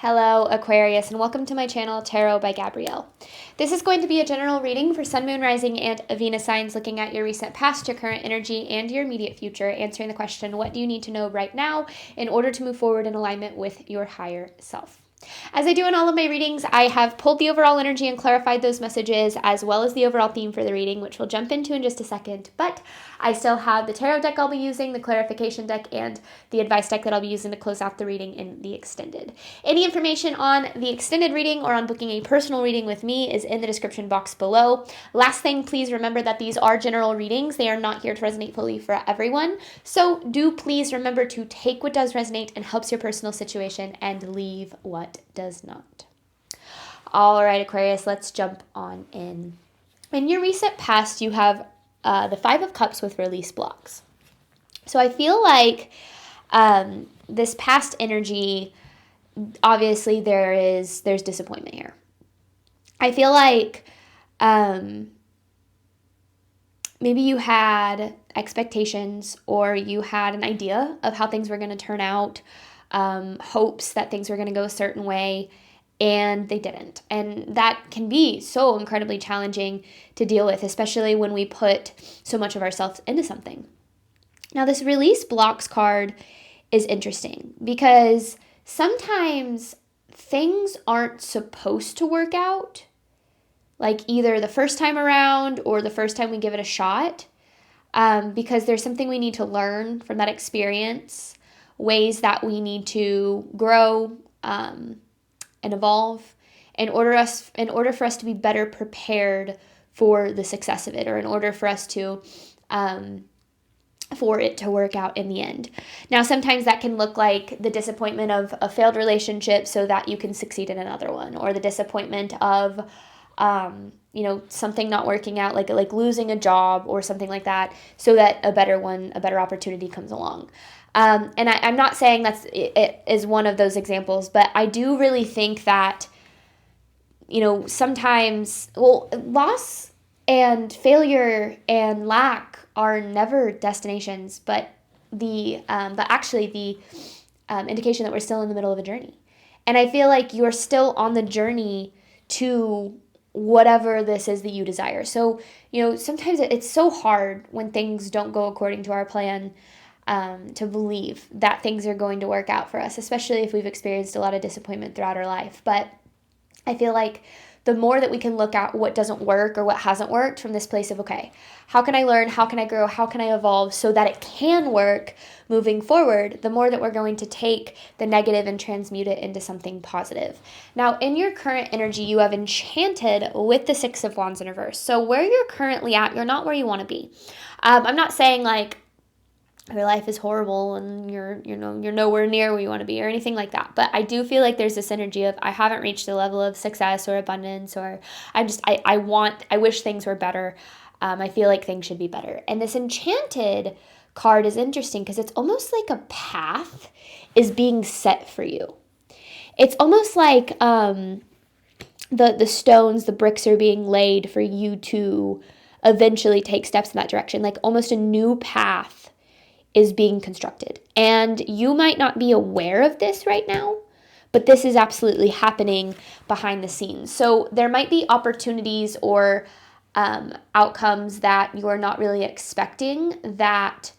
Hello, Aquarius, and welcome to my channel, Tarot by Gabrielle. This is going to be a general reading for Sun, Moon, Rising, and Venus signs, looking at your recent past, your current energy, and your immediate future, answering the question, what do you need to know right now in order to move forward in alignment with your higher self? As I do in all of my readings, I have pulled the overall energy and clarified those messages, as well as the overall theme for the reading, which we'll jump into in just a second. But I still have the tarot deck I'll be using, the clarification deck, and the advice deck that I'll be using to close out the reading in the extended. Any information on the extended reading or on booking a personal reading with me is in the description box below. Last thing, please remember that these are general readings. They are not here to resonate fully for everyone. So do please remember to take what does resonate and helps your personal situation and leave what does not. All right, Aquarius, let's jump on in. In your recent past, you have the Five of Cups with release blocks. So I feel like this past energy, obviously there's disappointment here. I feel like maybe you had expectations or you had an idea of how things were going to turn out, hopes that things were going to go a certain way, and they didn't. And that can be so incredibly challenging to deal with, especially when we put so much of ourselves into something. Now, this release blocks card is interesting because sometimes things aren't supposed to work out, like either the first time around or the first time we give it a shot, because there's something we need to learn from that experience, ways that we need to grow and evolve in order for us to be better prepared for the success of it, or in order for us to for it to work out in the end. Now, sometimes that can look like the disappointment of a failed relationship so that you can succeed in another one, or the disappointment of something not working out, like losing a job or something like that, so that a better opportunity comes along. And I'm not saying it is one of those examples, but I do really think that, sometimes, loss and failure and lack are never destinations, but actually the indication that we're still in the middle of a journey. And I feel like you're still on the journey to whatever this is that you desire. So, sometimes it's so hard when things don't go according to our plan, to believe that things are going to work out for us, especially if we've experienced a lot of disappointment throughout our life. But I feel like the more that we can look at what doesn't work or what hasn't worked from this place of, okay, how can I learn? How can I grow? How can I evolve so that it can work moving forward? The more that we're going to take the negative and transmute it into something positive. Now, in your current energy, you have enchanted with the Six of Wands in reverse. So where you're currently at, you're not where you want to be. I'm not saying like your life is horrible and you're nowhere near where you want to be or anything like that. But I do feel like there's this energy of, I haven't reached a level of success or abundance, or I wish things were better. I feel like things should be better. And this Enchanted card is interesting because it's almost like a path is being set for you. It's almost like the stones, the bricks are being laid for you to eventually take steps in that direction. Like almost a new path is being constructed. And you might not be aware of this right now, but this is absolutely happening behind the scenes. So there might be opportunities or outcomes that you're not really expecting that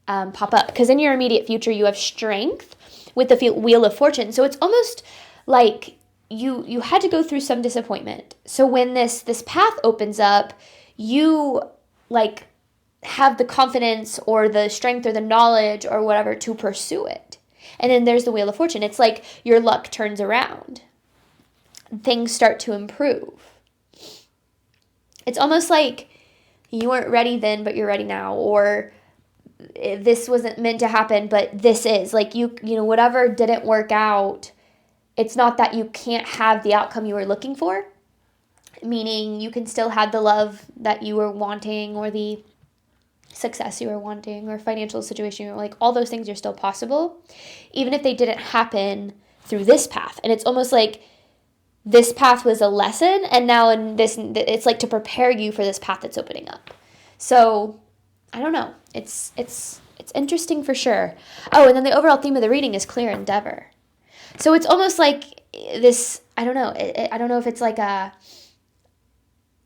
pop up. Because in your immediate future, you have Strength with the Wheel of Fortune. So it's almost like you had to go through some disappointment. So when this path opens up, you have the confidence or the strength or the knowledge or whatever to pursue it. And then there's the Wheel of Fortune. It's like your luck turns around. Things start to improve. It's almost like you weren't ready then, but you're ready now. Or this wasn't meant to happen, but this is. Like whatever didn't work out, it's not that you can't have the outcome you were looking for. Meaning you can still have the love that you were wanting, or the success you were wanting, or financial situation, like all those things are still possible, even if they didn't happen through this path. And it's almost like this path was a lesson, and now it's like to prepare you for this path that's opening up. So I don't know. It's interesting for sure. Oh, and then the overall theme of the reading is clear endeavor. So it's almost like this, I don't know. I don't know if it's like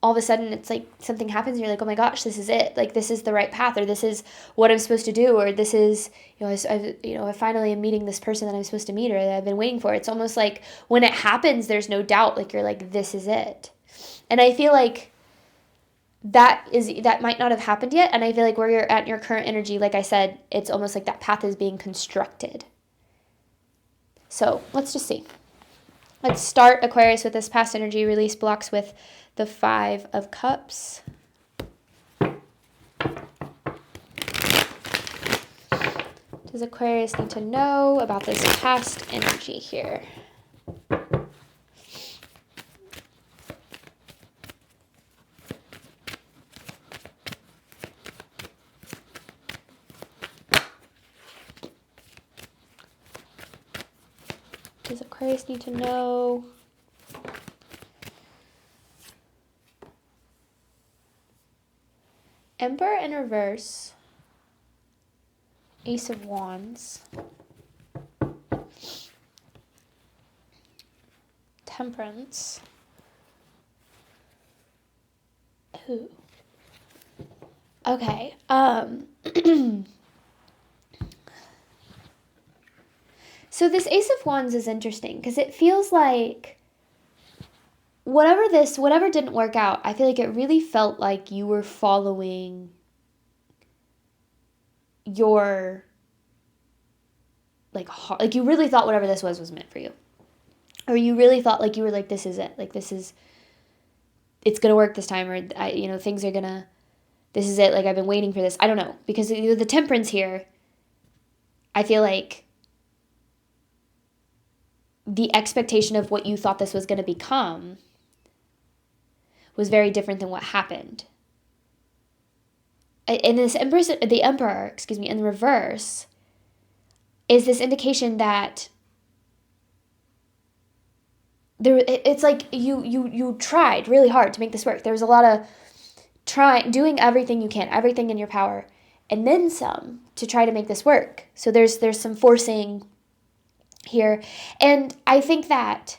all of a sudden it's like something happens and you're like, oh my gosh, this is it. Like, this is the right path, or this is what I'm supposed to do, or this is, I finally am meeting this person that I'm supposed to meet, or that I've been waiting for. It's almost like when it happens, there's no doubt. Like, you're like, this is it. And I feel like that might not have happened yet. And I feel like where you're at in your current energy, like I said, it's almost like that path is being constructed. So let's just see. Let's start, Aquarius, with this past energy. Release blocks with the 5 of Cups. Does Aquarius need to know about this past energy here? Does Aquarius need to know? Emperor in reverse. Ace of Wands. Temperance. Ooh. Okay. So this Ace of Wands is interesting because it feels like whatever didn't work out, I feel like it really felt like you were following your, like you really thought whatever this was meant for you. Or you really thought like you were like, this is it. Like, it's going to work this time, or, things are going to, this is it. Like, I've been waiting for this. I don't know. Because the Temperance here, I feel like the expectation of what you thought this was going to become was very different than what happened. And the Emperor, in the reverse, is this indication that it's like you tried really hard to make this work. There was a lot of doing everything you can, everything in your power, and then some to try to make this work. So there's some forcing here. And I think that,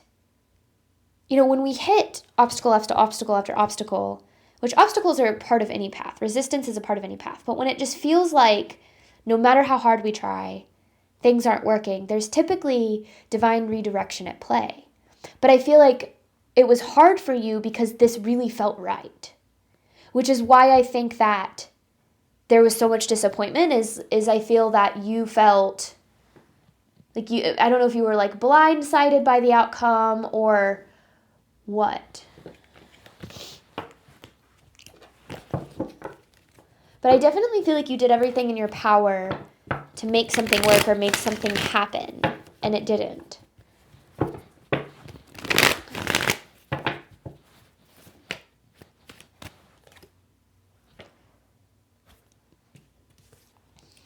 when we hit obstacle after obstacle after obstacle, which obstacles are a part of any path, resistance is a part of any path, but when it just feels like no matter how hard we try, things aren't working, there's typically divine redirection at play. But I feel like it was hard for you because this really felt right, which is why I think that there was so much disappointment is I feel that you felt like I don't know if you were like blindsided by the outcome or what. But I definitely feel like you did everything in your power to make something work or make something happen, and it didn't.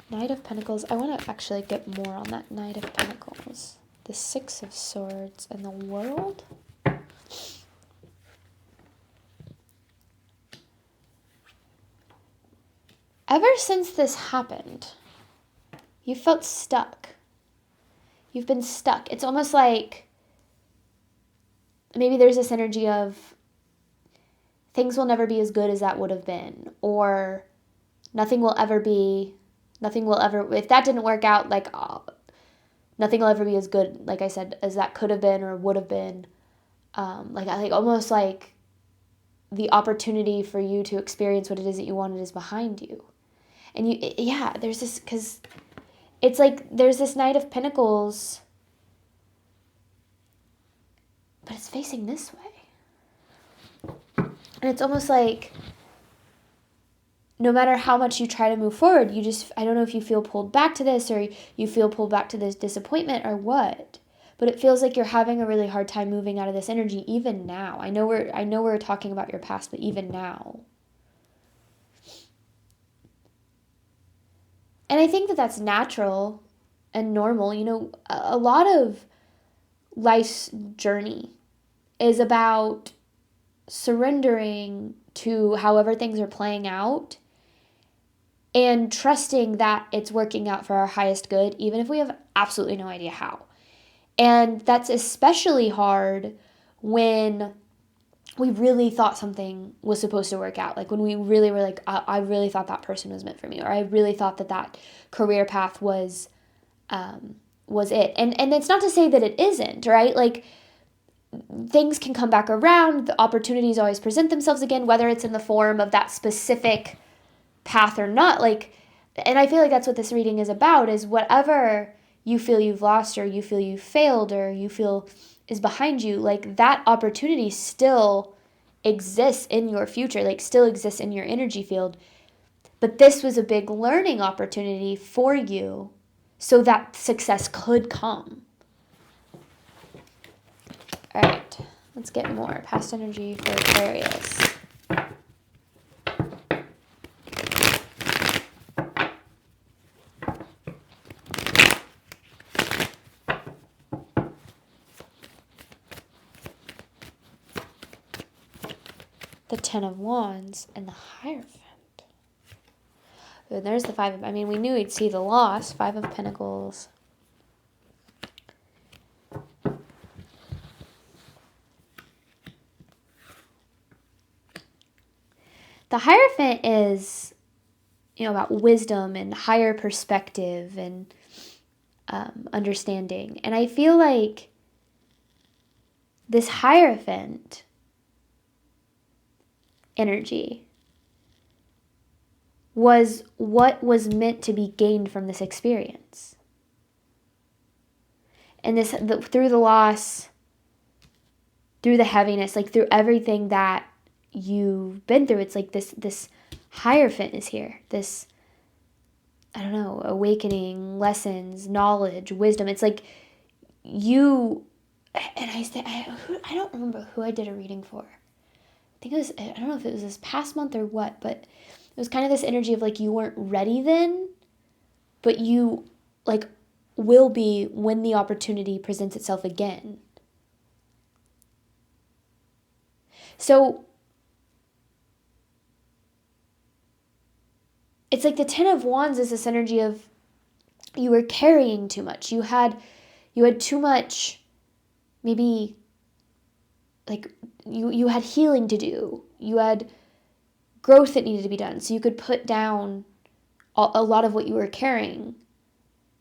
Knight of Pentacles. I want to actually get more on that Knight of Pentacles. The 6 of Swords and the World. Ever since this happened, you felt stuck. You've been stuck. It's almost like maybe there's this energy of things will never be as good as that would have been, or nothing will ever, if that didn't work out, like, nothing will ever be as good, like I said, as that could have been or would have been. Like almost like the opportunity for you to experience what it is that you wanted is behind you. And there's this, because it's like there's this Knight of Pentacles, but it's facing this way. And it's almost like no matter how much you try to move forward, I don't know if you feel pulled back to this, or you feel pulled back to this disappointment, or what. But it feels like you're having a really hard time moving out of this energy even now. I know we're talking about your past, but even now. And I think that that's natural and normal. A lot of life's journey is about surrendering to however things are playing out and trusting that it's working out for our highest good, even if we have absolutely no idea how. And that's especially hard when we really thought something was supposed to work out. Like when we really were like, I really thought that person was meant for me, or I really thought that career path was it. And it's not to say that it isn't, right? Like things can come back around. The opportunities always present themselves again, whether it's in the form of that specific path or not. Like, and I feel like that's what this reading is about, is whatever you feel you've lost, or you feel you failed, or you feel is behind you, like that opportunity still exists in your future, like still exists in your energy field. But this was a big learning opportunity for you so that success could come. All right, let's get more past energy for Aquarius. The Ten of Wands and the Hierophant. And there's the Five of, I mean, we knew we'd see the loss. Five of Pentacles. The Hierophant is, about wisdom and higher perspective and understanding. And I feel like this Hierophant energy was what was meant to be gained from this experience. And through the loss, through the heaviness, like through everything that you've been through, it's like this Hierophant is here. This, I don't know, awakening, lessons, knowledge, wisdom. It's like you, and I don't remember who I did a reading for. I think it was, I don't know if it was this past month or what, but it was kind of this energy of like you weren't ready then, but you like will be when the opportunity presents itself again. So it's like the Ten of Wands is this energy of you were carrying too much. You had too much, maybe like you had healing to do. You had growth that needed to be done. So you could put down a lot of what you were carrying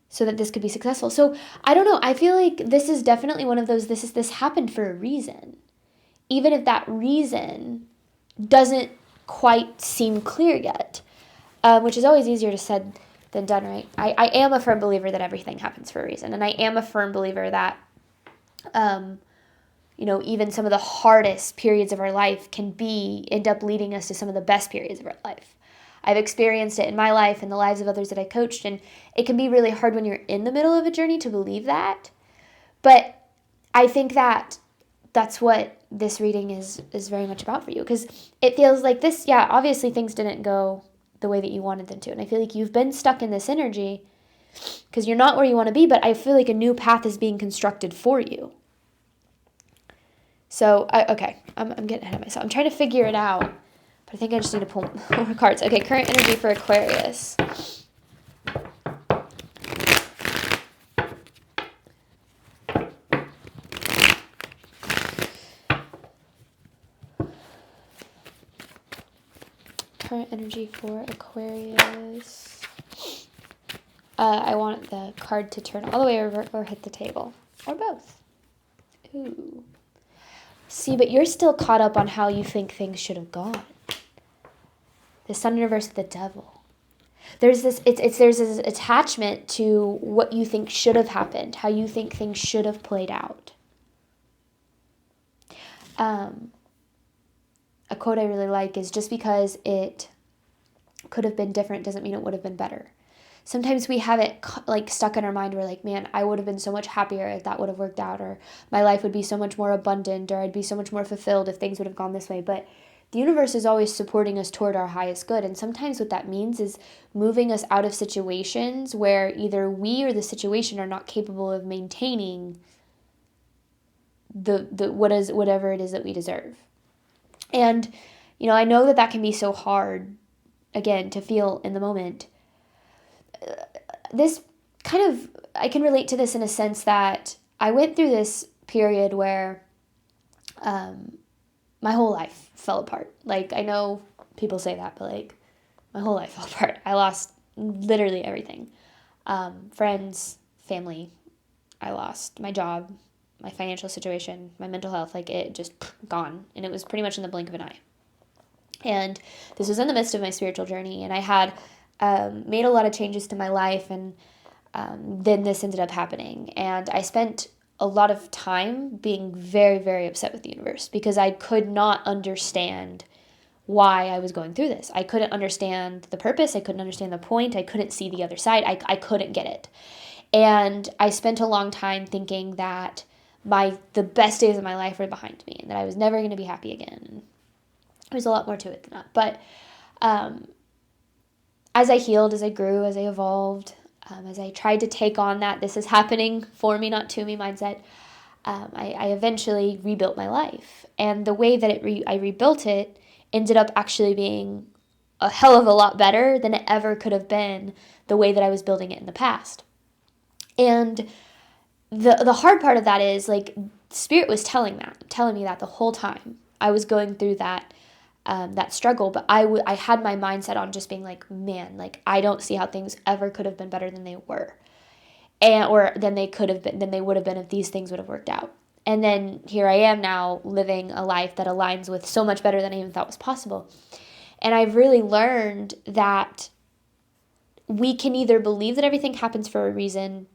so that this could be successful. So I don't know. I feel like this is definitely one of those, this happened for a reason. Even if that reason doesn't quite seem clear yet, which is always easier to said than done, right? I am a firm believer that everything happens for a reason. And I am a firm believer that, even some of the hardest periods of our life can end up leading us to some of the best periods of our life. I've experienced it in my life and the lives of others that I coached, and it can be really hard when you're in the middle of a journey to believe that. But I think that that's what this reading is very much about for you, because it feels like this, obviously things didn't go the way that you wanted them to. And I feel like you've been stuck in this energy because you're not where you want to be, but I feel like a new path is being constructed for you. So, I'm getting ahead of myself. I'm trying to figure it out, but I think I just need to pull more cards. Okay, current energy for Aquarius. Current energy for Aquarius. I want the card to turn all the way over or hit the table, or both. Ooh. See, but you're still caught up on how you think things should have gone. The Sun in reverse, the Devil. There's this attachment to what you think should have happened, how you think things should have played out. A quote I really like is, just because it could have been different doesn't mean it would have been better. Sometimes we have it like stuck in our mind. We're like, man, I would have been so much happier if that would have worked out, or my life would be so much more abundant, or I'd be so much more fulfilled if things would have gone this way. But the universe is always supporting us toward our highest good. And sometimes what that means is moving us out of situations where either we or the situation are not capable of maintaining whatever it is that we deserve. And, I know that can be so hard, again, to feel in the moment. This kind of, I can relate to this in a sense that I went through this period where my whole life fell apart. Like, I know people say that, but like, my whole life fell apart. I lost literally everything. Friends, family. I lost my job, my financial situation, my mental health. Like, it just gone. And it was pretty much in the blink of an eye. And this was in the midst of my spiritual journey. And I had made a lot of changes to my life. And then this ended up happening. And I spent a lot of time being very, very upset with the universe because I could not understand why I was going through this. I couldn't understand the purpose. I couldn't understand the point. I couldn't see the other side. I couldn't get it. And I spent a long time thinking that the best days of my life were behind me and that I was never going to be happy again. And there's a lot more to it than that. But as I healed, as I grew, as I evolved, as I tried to take on that this is happening for me, not to me mindset, I eventually rebuilt my life. And the way that I rebuilt it ended up actually being a hell of a lot better than it ever could have been the way that I was building it in the past. And the hard part of that is, like, Spirit was telling me that the whole time I was going through that struggle, but I had my mindset on just being like, man, like, I don't see how things ever could have been better than they were, or than they would have been if these things would have worked out. And then here I am now living a life that aligns with so much better than I even thought was possible. And I've really learned that we can either believe that everything happens for a reason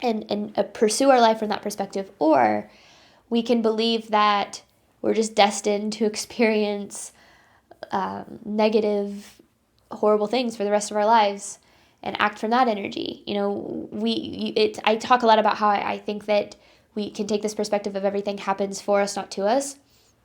and pursue our life from that perspective, or we can believe that we're just destined to experience negative, horrible things for the rest of our lives and act from that energy. You know, I talk a lot about how I think that we can take this perspective of everything happens for us, not to us.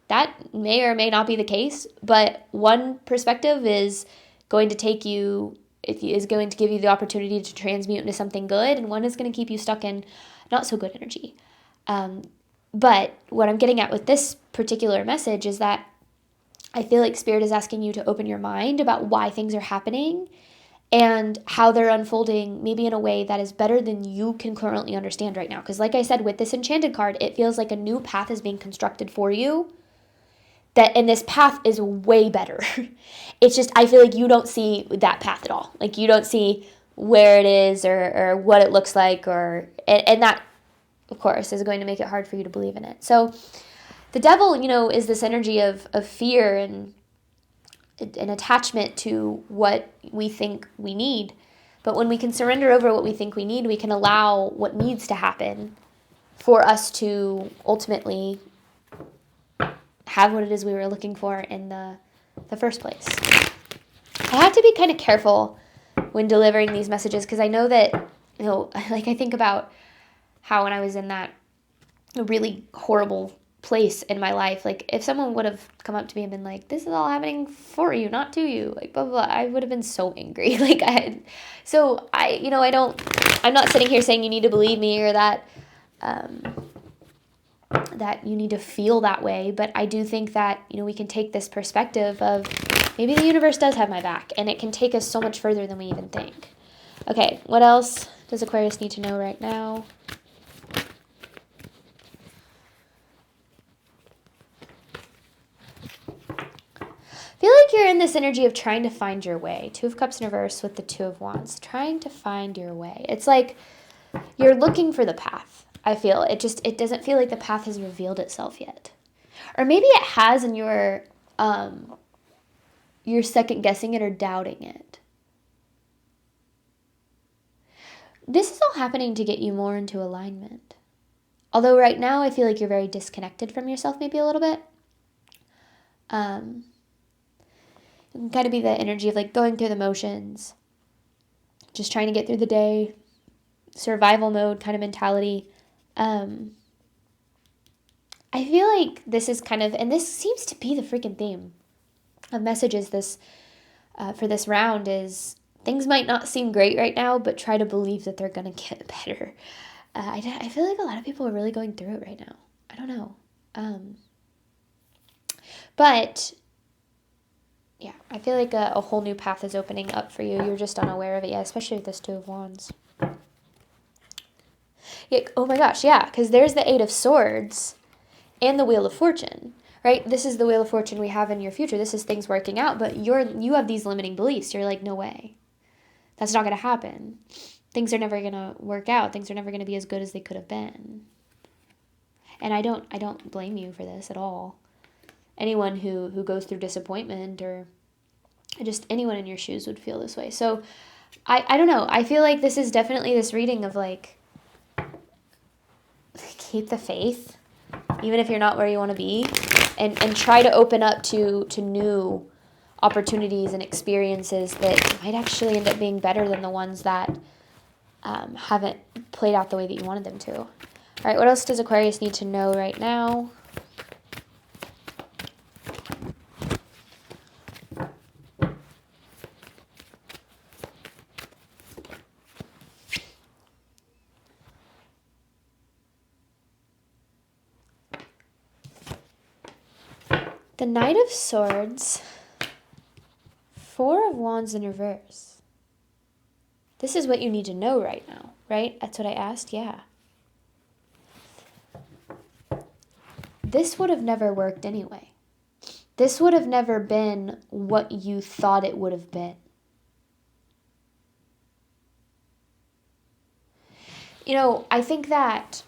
That may or may not be the case, but one perspective is going to give you the opportunity to transmute into something good, and one is going to keep you stuck in not so good energy. But what I'm getting at with this particular message is that I feel like Spirit is asking you to open your mind about why things are happening and how they're unfolding, maybe in a way that is better than you can currently understand right now. Because like I said, with this Enchanted card, it feels like a new path is being constructed for you. And this path is way better. It's just, I feel like you don't see that path at all. Like, you don't see where it is or what it looks like, and that, of course, is going to make it hard for you to believe in it. So the devil, is this energy of fear and an attachment to what we think we need. But when we can surrender over what we think we need, we can allow what needs to happen for us to ultimately have what it is we were looking for in the first place. I have to be kind of careful when delivering these messages because I know that, like, I think about how when I was in that really horrible place in my life, like, if someone would have come up to me and been like, this is all happening for you, not to you, like, blah, blah, blah, I would have been so angry. Like, I'm not sitting here saying you need to believe me or that you need to feel that way, but I do think that, we can take this perspective of maybe the universe does have my back, and it can take us so much further than we even think. Okay, what else does Aquarius need to know right now? I feel like you're in this energy of trying to find your way. Two of Cups in reverse with the Two of Wands. Trying to find your way. It's like you're looking for the path. I feel it doesn't feel like the path has revealed itself yet. Or maybe it has and you're second guessing it or doubting it. This is all happening to get you more into alignment. Although right now I feel like you're very disconnected from yourself maybe a little bit. It can kind of be the energy of like going through the motions, just trying to get through the day, survival mode kind of mentality. I feel like this is kind of, and this seems to be the freaking theme of messages for this round is things might not seem great right now, but try to believe that they're going to get better. I feel like a lot of people are really going through it right now. I don't know. But yeah, I feel like a whole new path is opening up for you. You're just unaware of it yet, especially with this Two of Wands. Oh my gosh, yeah, because there's the Eight of Swords and the Wheel of Fortune, right? This is the Wheel of Fortune we have in your future. This is things working out, but you have these limiting beliefs. You're like, no way. That's not going to happen. Things are never going to work out. Things are never going to be as good as they could have been. And I don't blame you for this at all. Anyone who goes through disappointment, or just anyone in your shoes, would feel this way. So I don't know. I feel like this is definitely this reading of like, keep the faith, even if you're not where you want to be, and try to open up to new opportunities and experiences that might actually end up being better than the ones that haven't played out the way that you wanted them to. All right, what else does Aquarius need to know right now? The Knight of Swords, Four of Wands in reverse. This is what you need to know right now, right? That's what I asked, yeah. This would have never worked anyway. This would have never been what you thought it would have been. You know, I think that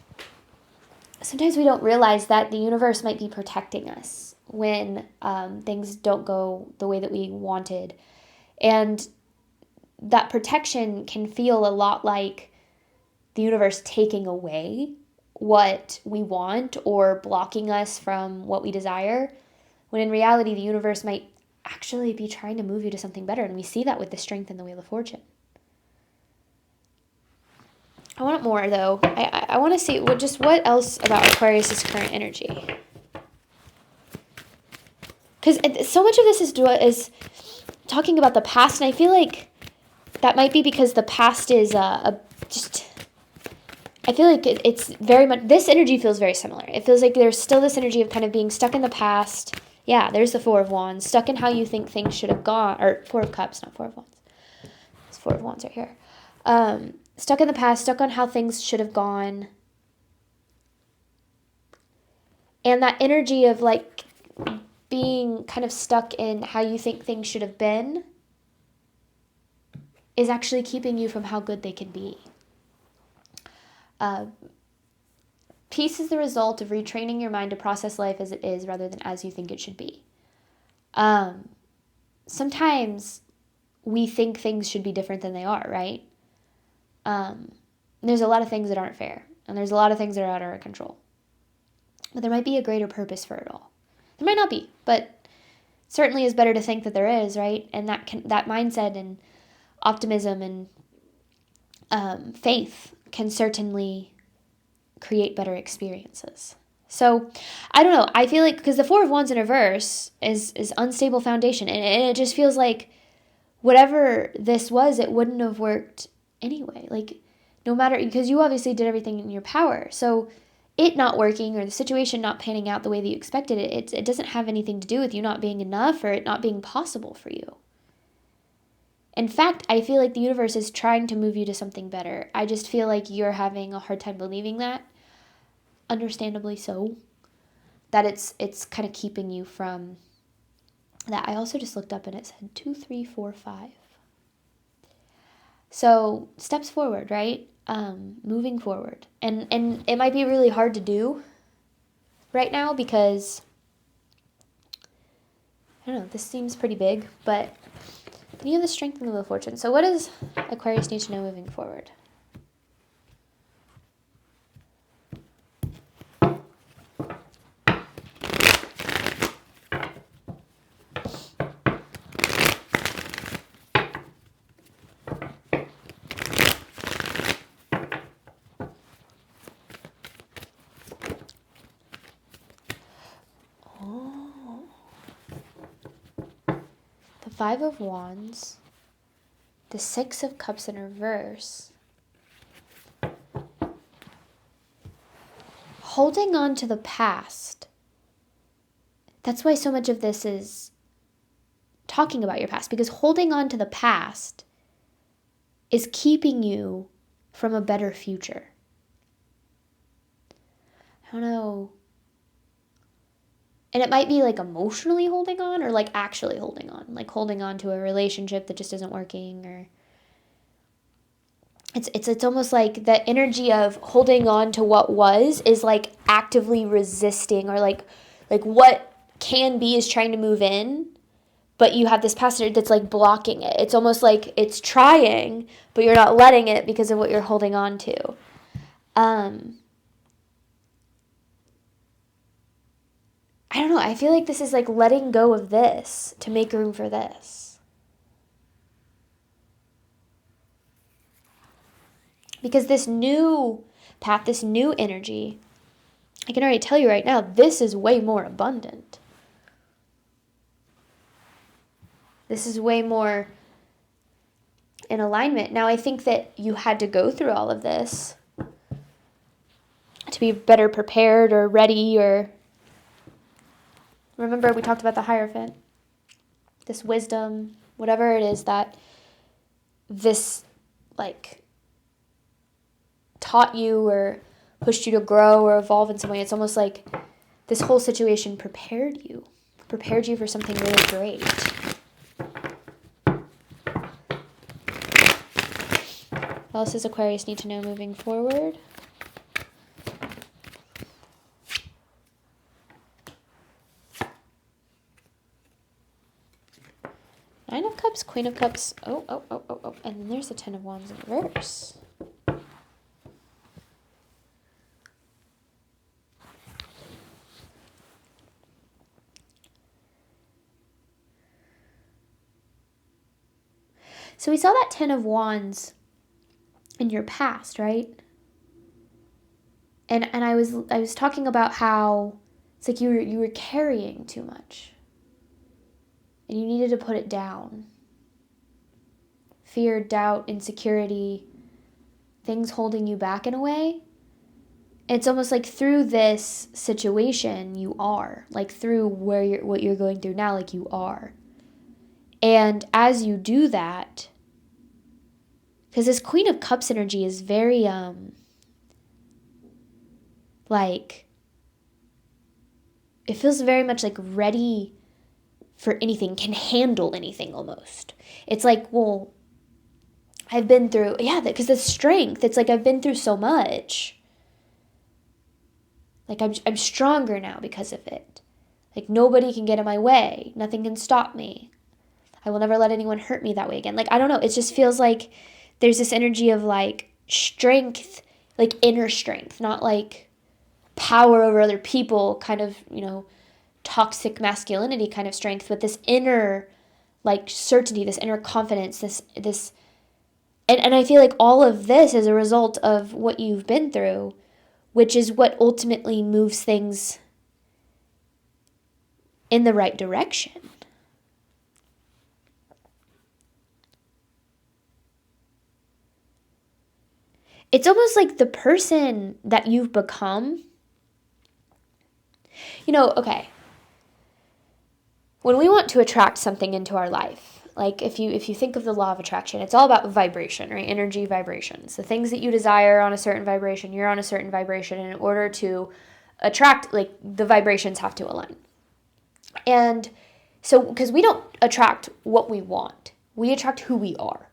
sometimes we don't realize that the universe might be protecting us when things don't go the way that we wanted. And that protection can feel a lot like the universe taking away what we want or blocking us from what we desire, when in reality the universe might actually be trying to move you to something better. And we see that with the Strength and the Wheel of Fortune. I want more, though. I want to see what else about Aquarius's current energy. Because so much of this is talking about the past, and I feel like that might be because the past is just... I feel like it's very much... This energy feels very similar. It feels like there's still this energy of kind of being stuck in the past. Yeah, there's the Four of Wands. Stuck in how you think things should have gone. Or Four of Cups, not Four of Wands. It's Four of Wands right here. Stuck in the past, stuck on how things should have gone. And that energy of like being kind of stuck in how you think things should have been is actually keeping you from how good they can be. Peace is the result of retraining your mind to process life as it is rather than as you think it should be. Sometimes we think things should be different than they are, right? There's a lot of things that aren't fair, and there's a lot of things that are out of our control. But there might be a greater purpose for it all. There might not be, but it certainly is better to think that there is, right? And that mindset and optimism and faith can certainly create better experiences. So, I don't know. I feel like, because the Four of Wands in reverse is unstable foundation, and it just feels like whatever this was, it wouldn't have worked anyway. Like, no matter, because you obviously did everything in your power. So, it not working or the situation not panning out the way that you expected it doesn't have anything to do with you not being enough or it not being possible for you. In fact, I feel like the universe is trying to move you to something better. I just feel like you're having a hard time believing that, understandably so, that it's kind of keeping you from that. I also just looked up and it said 2, 3, 4, 5. So steps forward, right? Moving forward. And it might be really hard to do right now because, I don't know, this seems pretty big, but you have the Strength and the Wheel of Fortune. So what does Aquarius need to know moving forward? Five of Wands, the Six of Cups in reverse, holding on to the past. That's why so much of this is talking about your past, because holding on to the past is keeping you from a better future. I don't know. And it might be like emotionally holding on or like actually holding on, like holding on to a relationship that just isn't working, or it's almost like the energy of holding on to what was is like actively resisting, or like what can be is trying to move in, but you have this past that's like blocking it. It's almost like it's trying, but you're not letting it because of what you're holding on to. I don't know. I feel like this is like letting go of this to make room for this. Because this new path, this new energy, I can already tell you right now, this is way more abundant. This is way more in alignment. Now, I think that you had to go through all of this to be better prepared or ready, or remember we talked about the Hierophant, this wisdom, whatever it is that this like taught you or pushed you to grow or evolve in some way. It's almost like this whole situation prepared you for something really great. What else does Aquarius need to know moving forward? Nine of Cups, Queen of Cups. Oh. And then there's the Ten of Wands in reverse. So we saw that Ten of Wands in your past, right? And I was talking about how it's like you were carrying too much. And you needed to put it down. Fear, doubt, insecurity, things holding you back in a way. It's almost like through this situation you are, like through what you're going through now, like you are. And as you do that, because this Queen of Cups energy is very like, it feels very much like ready for anything, can handle anything almost. It's like, well, I've been through, because the strength, it's like I've been through so much. Like I'm stronger now because of it. Like nobody can get in my way. Nothing can stop me. I will never let anyone hurt me that way again. Like, I don't know. It just feels like there's this energy of like strength, like inner strength, not like power over other people, kind of, toxic masculinity kind of strength, but this inner like certainty, this inner confidence, this and I feel like all of this is a result of what you've been through, which is what ultimately moves things in the right direction. It's almost like the person that you've become. Okay. When we want to attract something into our life, like if you think of the law of attraction, it's all about vibration, right? Energy, vibrations. The things that you desire on a certain vibration, you're on a certain vibration, and in order to attract, like the vibrations have to align. And so, because we don't attract what we want, we attract who we are.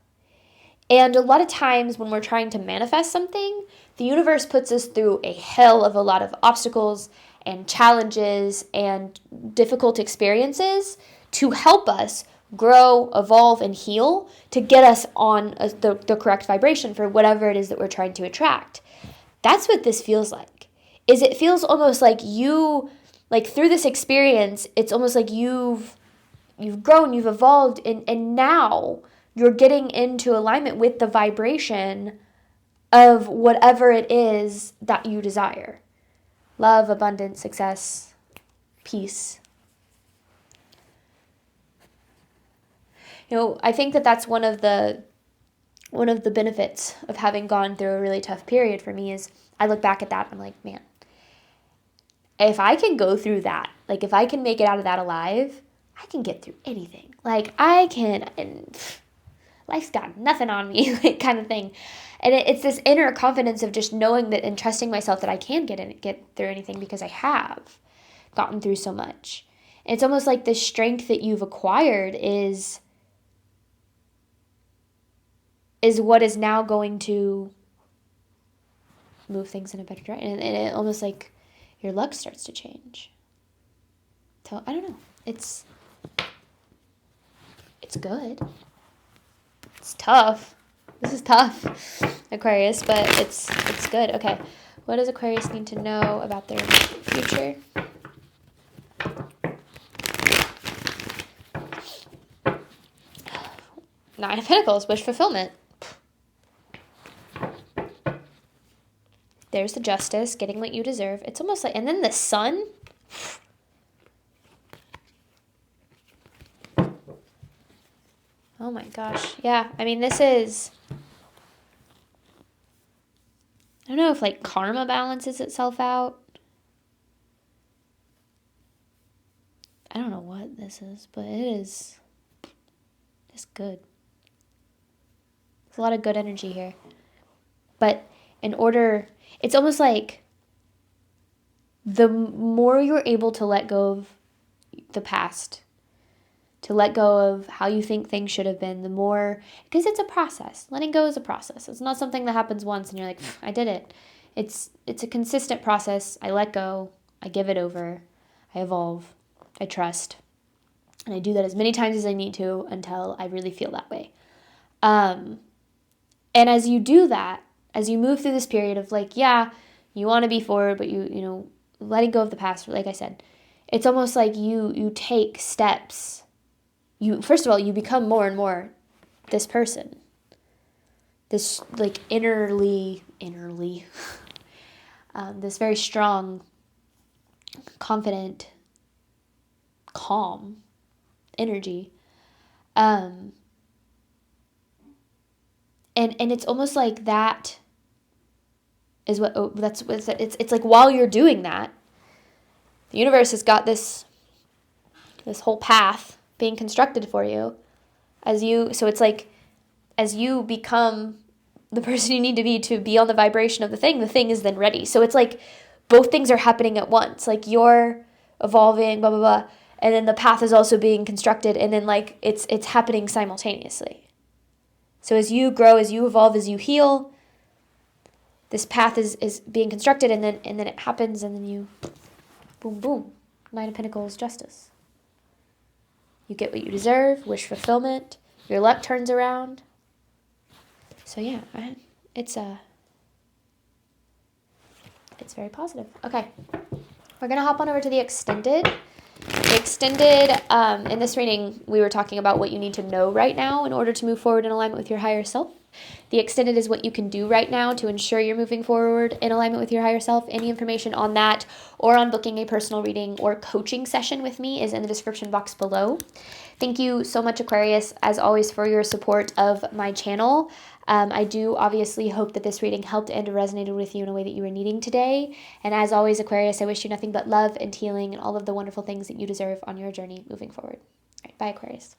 And a lot of times when we're trying to manifest something, the universe puts us through a hell of a lot of obstacles and challenges and difficult experiences to help us grow, evolve, and heal, to get us on the correct vibration for whatever it is that we're trying to attract. That's what this feels like. It feels almost like you, like through this experience, it's almost like you've grown, you've evolved, and now you're getting into alignment with the vibration of whatever it is that you desire. Love, abundance, success, peace. I think that that's one of the benefits of having gone through a really tough period for me is I look back at that and I'm like, man, if I can go through that, like if I can make it out of that alive, I can get through anything. Like I can, and life's got nothing on me, like kind of thing. And it's this inner confidence of just knowing that and trusting myself that I can get through anything because I have gotten through so much. And it's almost like the strength that you've acquired is what is now going to move things in a better direction. And it almost like your luck starts to change. So I don't know. It's good. It's tough. This is tough, Aquarius, but it's good. Okay. What does Aquarius need to know about their future? Nine of Pentacles, wish fulfillment. There's the Justice, getting what you deserve. It's almost like, and then the Sun. Oh my gosh. Yeah, I mean, this is, I don't know if like karma balances itself out. I don't know what this is, but it's good. There's a lot of good energy here. But it's almost like the more you're able to let go of the past, to let go of how you think things should have been, the more, because it's a process. Letting go is a process. It's not something that happens once and you're like, I did it. It's a consistent process. I let go. I give it over. I evolve. I trust. And I do that as many times as I need to until I really feel that way. And as you do that, as you move through this period of like, yeah, you want to be forward, but you know, letting go of the past, like I said, it's almost like you take steps. First of all, you become more and more this person. This like innerly, this very strong, confident, calm energy. And it's almost like that is it's like while you're doing that, the universe has got this whole path being constructed for you so it's like as you become the person you need to be on the vibration of the thing is then ready. So it's like both things are happening at once. Like you're evolving, blah, blah, blah. And then the path is also being constructed. And then like it's happening simultaneously. So as you grow, as you evolve, as you heal, this path is being constructed and then it happens and then you, boom, boom. Nine of Pentacles, Justice. You get what you deserve, wish fulfillment, your luck turns around. So yeah, it's very positive. Okay, we're going to hop on over to the extended. The extended, in this reading, we were talking about what you need to know right now in order to move forward in alignment with your higher self. The extended is what you can do right now to ensure you're moving forward in alignment with your higher self. Any information on that or on booking a personal reading or coaching session with me is in the description box below. Thank you so much, Aquarius, as always, for your support of my channel. I do obviously hope that this reading helped and resonated with you in a way that you were needing today. And as always, Aquarius, I wish you nothing but love and healing and all of the wonderful things that you deserve on your journey moving forward. All right, bye, Aquarius.